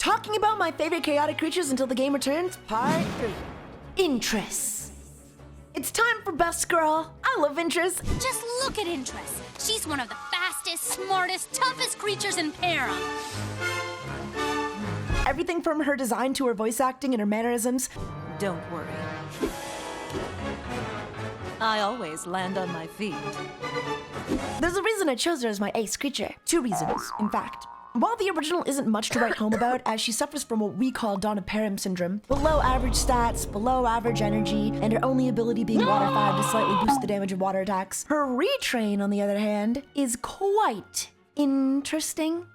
Talking about my favorite chaotic creatures until the game returns, part 3. Intress. It's time for Best Girl. I love Intress. Just look at Intress. She's one of the fastest, smartest, toughest creatures in Para. Everything from her design to her voice acting and her mannerisms. Don't worry. I always land on my feet. There's a reason I chose her as my ace creature. 2 reasons, in fact. While the original isn't much to write home about, as she suffers from what we call Dawn of Param syndrome, below average stats, below average energy, and her only ability being water 5 to slightly boost the damage of water attacks. Her retrain, on the other hand, is quite interesting.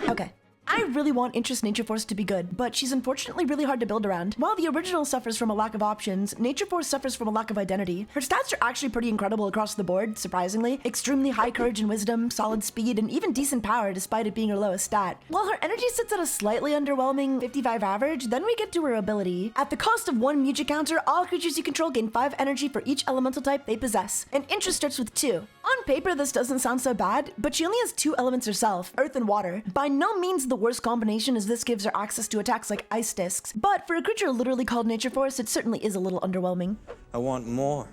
Okay. I really want Intress Nature Force to be good, but she's unfortunately really hard to build around. While the original suffers from a lack of options, Nature Force suffers from a lack of identity. Her stats are actually pretty incredible across the board, surprisingly. Extremely high courage and wisdom, solid speed, and even decent power despite it being her lowest stat. While her energy sits at a slightly underwhelming 55 average, then we get to her ability. At the cost of 1 Mujic counter, all creatures you control gain 5 energy for each elemental type they possess, and Intress starts with 2. On paper, this doesn't sound so bad, but she only has 2 elements herself, earth and water. By no means the worst combination, as this gives her access to attacks like ice discs, but for a creature literally called Nature Force, it certainly is a little underwhelming. I want more.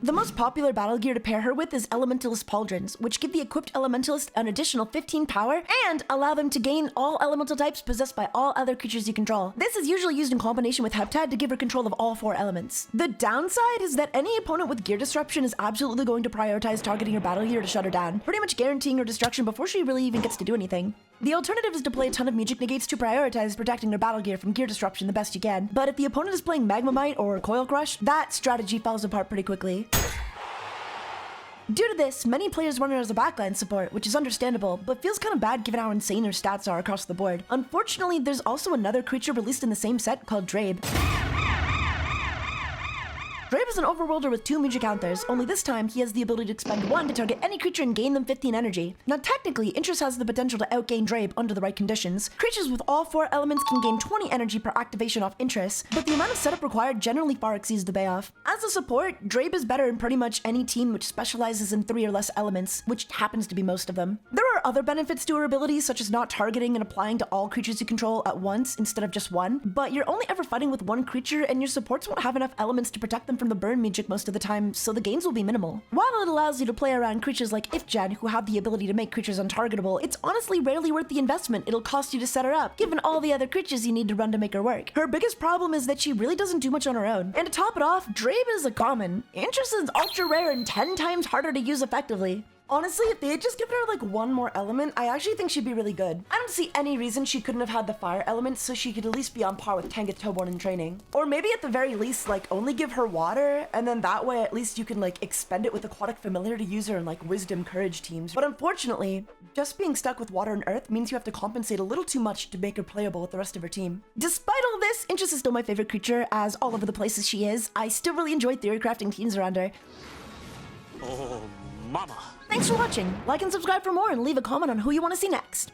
The most popular battle gear to pair her with is Elementalist Pauldrons, which give the equipped Elementalist an additional 15 power and allow them to gain all elemental types possessed by all other creatures you control. This is usually used in combination with Heptad to give her control of all 4 elements. The downside is that any opponent with gear disruption is absolutely going to prioritize targeting her battle gear to shut her down, pretty much guaranteeing her destruction before she really even gets to do anything. The alternative is to play a ton of Mujic negates to prioritize protecting their battle gear from gear disruption the best you can, but if the opponent is playing Magmamite or Coil Crush, that strategy falls apart pretty quickly. Due to this, many players run her as a backline support, which is understandable, but feels kind of bad given how insane her stats are across the board. Unfortunately, there's also another creature released in the same set called Drabe. Drabe is an overworlder with 2 Mujic counters, only this time he has the ability to expend 1 to target any creature and gain them 15 energy. Now technically, Intress has the potential to outgain Drabe under the right conditions. Creatures with all 4 elements can gain 20 energy per activation off Intress, but the amount of setup required generally far exceeds the payoff. As a support, Drabe is better in pretty much any team which specializes in 3 or less elements, which happens to be most of them. There are other benefits to her abilities, such as not targeting and applying to all creatures you control at once instead of just 1, but you're only ever fighting with 1 creature and your supports won't have enough elements to protect them from the burn Mujic most of the time, so the gains will be minimal. While it allows you to play around creatures like Ifgen, who have the ability to make creatures untargetable, it's honestly rarely worth the investment it'll cost you to set her up, given all the other creatures you need to run to make her work. Her biggest problem is that she really doesn't do much on her own. And to top it off, Drabe is a common. Intress is ultra rare and 10 times harder to use effectively. Honestly, if they had just given her like 1 more element, I actually think she'd be really good. I don't see any reason she couldn't have had the fire element so she could at least be on par with Tenga Toborn in training. Or maybe at the very least, like only give her water, and then that way at least you can like expend it with Aquatic Familiar to use her in like Wisdom Courage teams. But unfortunately, just being stuck with water and earth means you have to compensate a little too much to make her playable with the rest of her team. Despite all this, Intress is still my favorite creature, as all over the places she is. I still really enjoy theory crafting teams around her. Oh, mama. Thanks for watching. Like and subscribe for more and leave a comment on who you want to see next.